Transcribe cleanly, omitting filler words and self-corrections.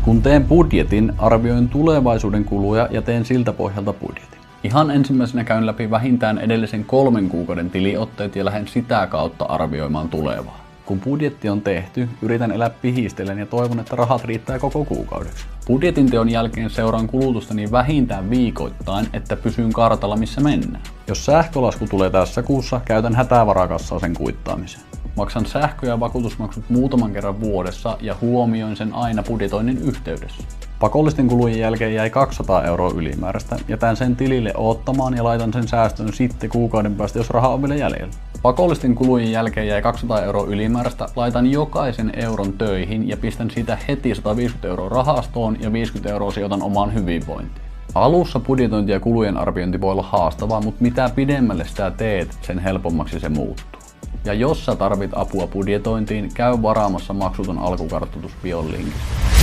Kun teen budjetin, arvioin tulevaisuuden kuluja ja teen siltä pohjalta budjetin. Ihan ensimmäisenä käyn läpi vähintään edellisen 3 kuukauden tiliotteet ja lähden sitä kautta arvioimaan tulevaa. Kun budjetti on tehty, yritän elää pihistellen ja toivon, että rahat riittää koko kuukaudeksi. Budjetin teon jälkeen seuraan kulutustani vähintään viikoittain, että pysyn kartalla missä mennään. Jos sähkölasku tulee tässä kuussa, käytän hätävarakassaa sen kuittaamiseen. Maksan sähkö- ja vakuutusmaksut muutaman kerran vuodessa ja huomioin sen aina budjetoinnin yhteydessä. Pakollisten kulujen jälkeen jäi 200 € ylimääräistä. Jätän sen tilille odottamaan ja laitan sen säästöön sitten kuukauden päästä, jos raha on vielä jäljellä. Pakollisten kulujen jälkeen jäi 200 € ylimääräistä. Laitan jokaisen euron töihin ja pistän siitä heti 150 € rahastoon ja 50 € sijoitan omaan hyvinvointiin. Alussa budjetointi ja kulujen arviointi voi olla haastavaa, mutta mitä pidemmälle sitä teet, sen helpommaksi se muuttuu. Ja jos sä tarvit apua budjetointiin, käy varaamassa maksuton alkukartoitus Bion linkistä.